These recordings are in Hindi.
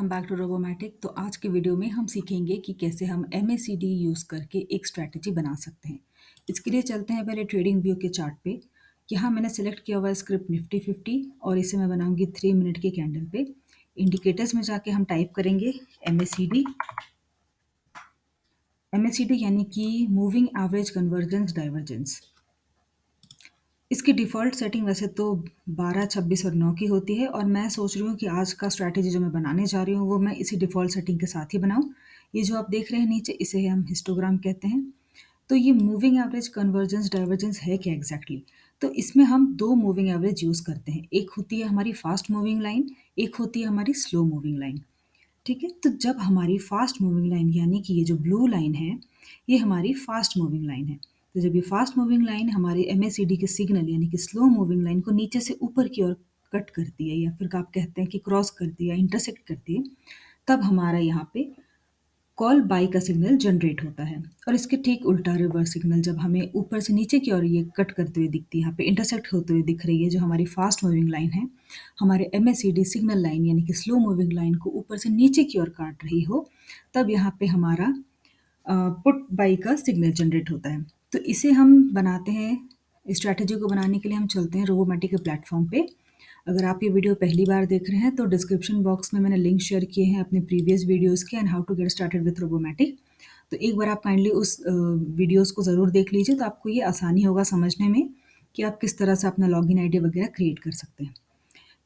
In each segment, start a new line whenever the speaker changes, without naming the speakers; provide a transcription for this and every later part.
Welcome back to robomatic. तो आज के वीडियो में हम सीखेंगे कि कैसे हम MACD यूज़ करके एक स्ट्रैटेजी बना सकते हैं। इसके लिए चलते हैं पहले ट्रेडिंग व्यू के चार्ट पे। यहाँ मैंने सेलेक्ट किया हुआ है स्क्रिप्ट निफ्टी 50 और इसे मैं बनाऊंगी 3 मिनट के कैंडल पे। इंडिकेटर्स में जाके हम टाइप करेंगे MACD। MACD यानी कि मूविंग एवरेज कन्वर्जेंस डाइवर्जेंस। इसकी डिफ़ॉल्ट सेटिंग वैसे तो 12, 26 और 9 की होती है और मैं सोच रही हूँ कि आज का स्ट्रैटेजी जो मैं बनाने जा रही हूँ वो मैं इसी डिफ़ॉल्ट सेटिंग के साथ ही बनाऊँ। ये जो आप देख रहे हैं नीचे इसे हम हिस्टोग्राम कहते हैं। तो ये मूविंग एवरेज कन्वर्जेंस डाइवर्जेंस है क्या एग्जैक्टली? तो इसमें हम दो मूविंग एवरेज यूज़ करते हैं। एक होती है हमारी फास्ट मूविंग लाइन, एक होती है हमारी स्लो मूविंग लाइन। ठीक है, तो जब हमारी फास्ट मूविंग लाइन यानी कि ये जो ब्लू लाइन है ये हमारी फास्ट मूविंग लाइन है। तो जब ये फास्ट मूविंग लाइन हमारे MACD के सिग्नल यानी कि स्लो मूविंग लाइन को नीचे से ऊपर की ओर कट करती है या फिर आप कहते हैं कि क्रॉस करती है या इंटरसेक्ट करती है, तब हमारा यहाँ पे कॉल बाई का सिग्नल जनरेट होता है। और इसके ठीक उल्टा रिवर्स सिग्नल जब हमें ऊपर से नीचे की ओर ये कट करते हुए दिखती है, यहाँ पे इंटरसेक्ट होते हुए दिख रही है जो हमारी फास्ट मूविंग लाइन है, हमारे MACD सिग्नल लाइन यानी कि स्लो मूविंग लाइन को ऊपर से नीचे की ओर काट रही हो, तब यहाँ पे हमारा पुट बाई का सिग्नल जनरेट होता है। तो इसे हम बनाते हैं, स्ट्रैटेजी को बनाने के लिए हम चलते हैं रोबोमैटिक के प्लेटफॉर्म पे। अगर आप ये वीडियो पहली बार देख रहे हैं तो डिस्क्रिप्शन बॉक्स में मैंने लिंक शेयर किए हैं अपने प्रीवियस वीडियोस के and how to get started with Robomatic. तो एक बार आप काइंडली उस वीडियोस को ज़रूर देख लीजिए, तो आपको ये आसानी होगा समझने में कि आप किस तरह से अपना लॉगिन आईडी वगैरह क्रिएट कर सकते हैं।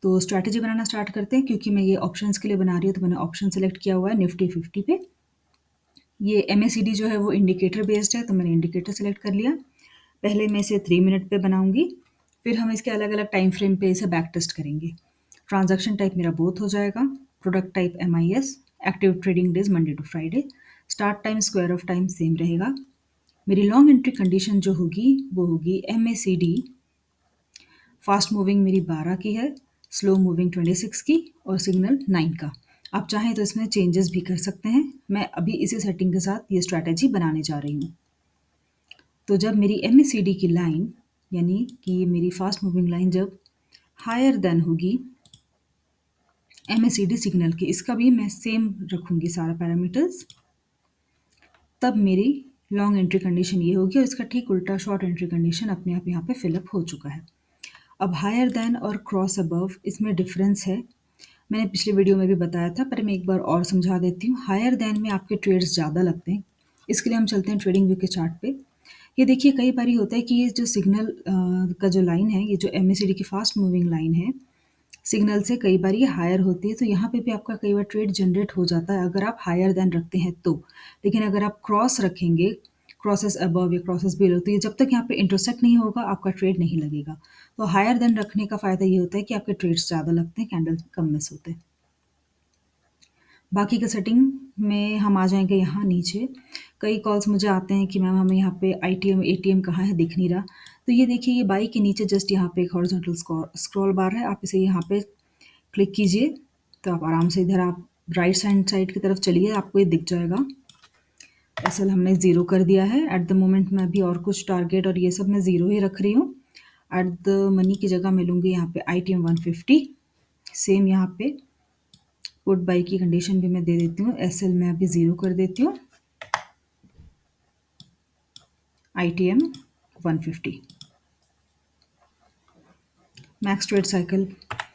तो स्ट्रैटेजी बनाना स्टार्ट करते हैं। क्योंकि मैं ये ऑप्शंस के लिए बना रही हूँ तो मैंने ऑप्शन सेलेक्ट किया हुआ है निफ्टी 50 पे। ये MACD जो है वो इंडिकेटर बेस्ड है तो मैंने इंडिकेटर सेलेक्ट कर लिया। पहले मैं इसे 3 मिनट पे बनाऊंगी, फिर हम इसके अलग अलग टाइम फ्रेम पे इसे बैक टेस्ट करेंगे। ट्रांजैक्शन टाइप मेरा बोथ हो जाएगा, product type MIS, active trading days Monday to Friday, start time square off time same रहेगा। मेरी लॉन्ग एंट्री कंडीशन जो होगी वो होगी MACD फास्ट मूविंग मेरी 12 की है, स्लो मूविंग 26 की और सिग्नल 9 का। आप चाहें तो इसमें चेंजेस भी कर सकते हैं। मैं अभी इसी सेटिंग के साथ ये स्ट्रैटेजी बनाने जा रही हूँ। तो जब मेरी MACD की लाइन यानी कि मेरी फास्ट मूविंग लाइन जब हायर देन होगी MACD सिग्नल की, इसका भी मैं सेम रखूँगी सारा पैरामीटर्स, तब मेरी लॉन्ग एंट्री कंडीशन ये होगी और इसका ठीक उल्टा शॉर्ट एंट्री कंडीशन अपने आप यहाँ पे फिलअप हो चुका है। अब हायर देन और क्रॉस अबव इसमें डिफरेंस है, मैंने पिछले वीडियो में भी बताया था पर मैं एक बार और समझा देती हूँ। हायर देन में आपके ट्रेड्स ज़्यादा लगते हैं, इसके लिए हम चलते हैं ट्रेडिंग व्यू के चार्ट पे। ये देखिए कई बार होता है कि ये जो सिग्नल का जो लाइन है, ये जो MACD की फास्ट मूविंग लाइन है, सिग्नल से कई बार ये हायर होती है, तो यहाँ पे भी आपका कई बार ट्रेड जनरेट हो जाता है अगर आप हायर देन रखते हैं तो। लेकिन अगर आप क्रॉस रखेंगे, क्रॉसेस अबव या क्रॉसेस बिलो, तो ये जब तक यहाँ पे इंटरसेक्ट नहीं होगा आपका ट्रेड नहीं लगेगा। तो हायर देन रखने का फ़ायदा ये होता है कि आपके ट्रेड्स ज़्यादा लगते हैं, कैंडल कम मिस होते हैं। बाकी के सेटिंग में हम आ जाएंगे यहाँ नीचे। कई कॉल्स मुझे आते हैं कि मैम हमें यहाँ पे ITM ATM कहाँ है, दिख नहीं रहा। तो ये देखिए ये बाई के नीचे जस्ट यहाँ पे एक हॉरिजॉन्टल स्क्रॉल बार है, आप इसे यहाँ पे क्लिक कीजिए तो आप आराम से इधर आप राइट हैंड साइड की तरफ चलिए, आपको ये दिख जाएगा। असल हमने ज़ीरो कर दिया है एट द मोमेंट। मैं अभी और कुछ टारगेट और ये सब मैं ज़ीरो ही रख रही हूँ। एट द मनी की जगह मैं लूँगी यहाँ पे ITM 150। सेम यहाँ पे पुट बाई की कंडीशन भी मैं दे देती हूँ, SL मैं अभी ज़ीरो कर देती हूँ, ITM 150। मैक्स ट्रेड साइकिल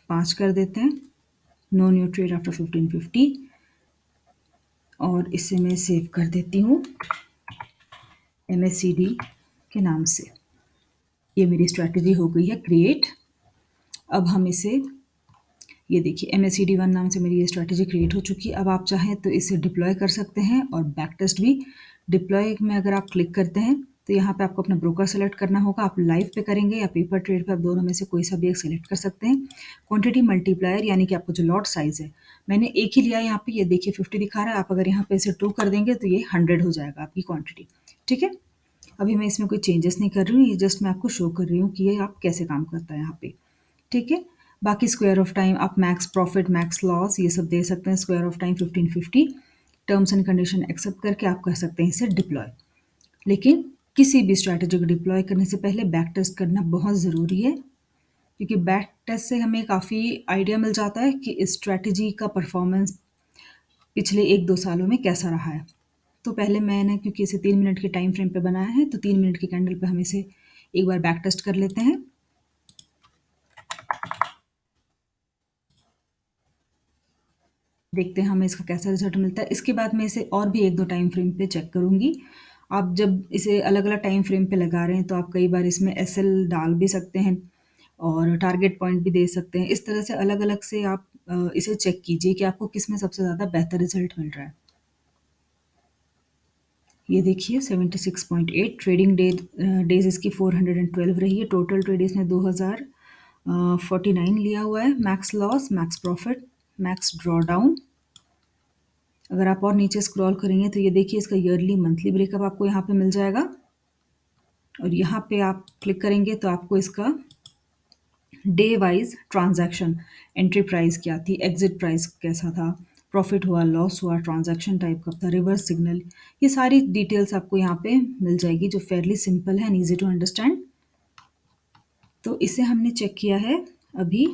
5 कर देते हैं, नो न्यू ट्रेड आफ्टर 1550 और इसे मैं सेव कर देती हूँ MACD के नाम से। ये मेरी स्ट्रैटेजी हो गई है क्रिएट। अब हम इसे, ये देखिए MACD 1 नाम से मेरी ये स्ट्रैटेजी क्रिएट हो चुकी है। अब आप चाहें तो इसे डिप्लॉय कर सकते हैं और बैक टेस्ट भी। डिप्लॉय में अगर आप क्लिक करते हैं तो यहाँ पे आपको अपना ब्रोकर सेलेक्ट करना होगा, आप लाइव पे करेंगे या पेपर ट्रेड पे, आप दोनों में से कोई सा भी एक सेलेक्ट कर सकते हैं। क्वांटिटी मल्टीप्लायर यानी कि आपको जो लॉट साइज़ है, मैंने एक ही लिया है यहाँ पे, ये देखिए 50 दिखा रहा है, आप अगर यहाँ पे इसे 2 कर देंगे तो ये 100 हो जाएगा आपकी क्वांटिटी। ठीक है, अभी मैं इसमें कोई चेंजेस नहीं कर रही हूँ, ये जस्ट मैं आपको शो कर रही हूँ कि ये आप कैसे काम करता है यहाँ पे। ठीक है, बाकी स्क्वायर ऑफ टाइम आप मैक्स प्रॉफिट, मैक्स लॉस ये सब दे सकते हैं। Square off time 1550, terms and condition accept करके आप कर सकते हैं इसे डिप्लॉय। लेकिन किसी भी स्ट्रैटेजी को डिप्लॉय करने से पहले बैक टेस्ट करना बहुत ज़रूरी है, क्योंकि बैक टेस्ट से हमें काफ़ी आइडिया मिल जाता है कि इस स्ट्रैटेजी का परफॉर्मेंस पिछले 1-2 सालों में कैसा रहा है। तो पहले मैंने क्योंकि इसे 3 मिनट के टाइम फ्रेम पे बनाया है, तो 3 मिनट की कैंडल पे हम इसे एक बार बैक टेस्ट कर लेते हैं। देखते हैं हमें इसका कैसा रिज़ल्ट मिलता है। इसके बाद मैं इसे और भी 1-2 टाइम फ्रेम पे चेक करूँगी। आप जब इसे अलग-अलग टाइम फ्रेम पे लगा रहे हैं, तो आप कई बार इसमें एसएल डाल भी सकते हैं और टारगेट पॉइंट भी दे सकते हैं। इस तरह से अलग-अलग से आप इसे चेक कीजिए कि आपको किसमें सबसे ज़्यादा बेहतर रिज़ल्ट मिल रहा है। ये देखिए 76.8 ट्रेडिंग डेज़ इसकी 412 रही है। टोटल ट्रेड इसने 49 लिया हुआ है। Max loss, max profit, max drawdown. अगर आप और नीचे स्क्रॉल करेंगे तो ये देखिए इसका ईयरली मंथली ब्रेकअप आपको यहाँ पे मिल जाएगा और यहाँ पे आप क्लिक करेंगे तो आपको इसका day wise transaction, entry price क्या थी, एग्जिट प्राइस कैसा था, प्रॉफिट हुआ, लॉस हुआ, ट्रांजैक्शन टाइप कब था, रिवर्स सिग्नल, ये सारी डिटेल्स आपको यहाँ पे मिल जाएगी जो फेयरली सिंपल है एंड ईजी टू अंडरस्टैंड। तो इसे हमने चेक किया है अभी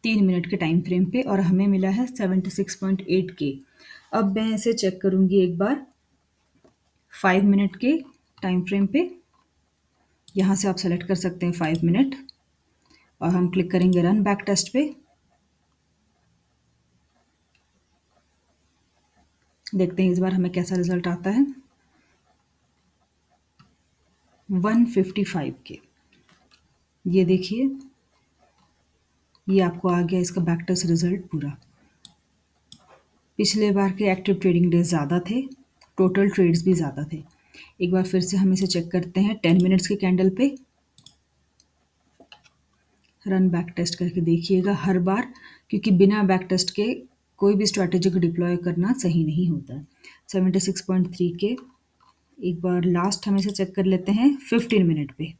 3 मिनट के टाइम फ्रेम पे और हमें मिला है 76.8 के। अब मैं इसे चेक करूँगी एक बार 5 मिनट के टाइम फ्रेम पे। यहाँ से आप सेलेक्ट कर सकते हैं 5 मिनट और हम क्लिक करेंगे रन बैक टेस्ट पे। देखते हैं इस बार हमें कैसा रिजल्ट आता है। 155 के। ये देखिए ये आपको आ गया इसका बैक टेस्ट रिजल्ट पूरा। पिछले बार के एक्टिव ट्रेडिंग डेज ज़्यादा थे, टोटल ट्रेड्स भी ज़्यादा थे। एक बार फिर से हम इसे चेक करते हैं 10 मिनट्स के कैंडल पे। रन बैक टेस्ट करके देखिएगा हर बार, क्योंकि बिना बैक टेस्ट के कोई भी स्ट्रैटेजी को डिप्लॉय करना सही नहीं होता है। 76.3 के। एक बार लास्ट हम इसे चेक कर लेते हैं 15 मिनट पे।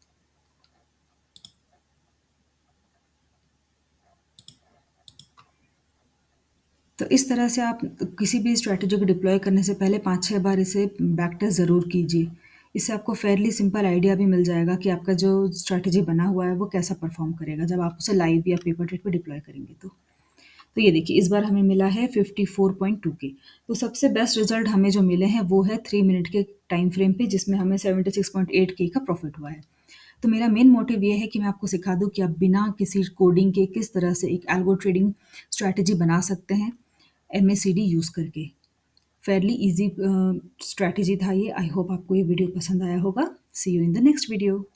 तो इस तरह से आप किसी भी स्ट्रैटेजी को डिप्लॉय करने से पहले 5-6 बार इसे बैक टेस्ट ज़रूर कीजिए। इससे आपको फेयरली सिंपल आइडिया भी मिल जाएगा कि आपका जो स्ट्रैटेजी बना हुआ है वो कैसा परफॉर्म करेगा जब आप उसे लाइव या पेपर ट्रेड पे डिप्लॉय करेंगे तो। तो ये देखिए इस बार हमें मिला है 54.2 के। तो सबसे बेस्ट रिज़ल्ट हमें जो मिले हैं वो है 3 मिनट के टाइम फ्रेम पे, जिसमें हमें 76.8 के का प्रॉफ़िट हुआ है। तो मेरा मेन मोटिव ये है कि मैं आपको सिखा दूँ कि आप बिना किसी कोडिंग के किस तरह से एक एल्गो ट्रेडिंग स्ट्रैटेजी बना सकते हैं एमएसीडी यूज़ करके। फेयरली ईज़ी स्ट्रैटेजी था ये। आई होप आपको ये वीडियो पसंद आया होगा। See you in the next video.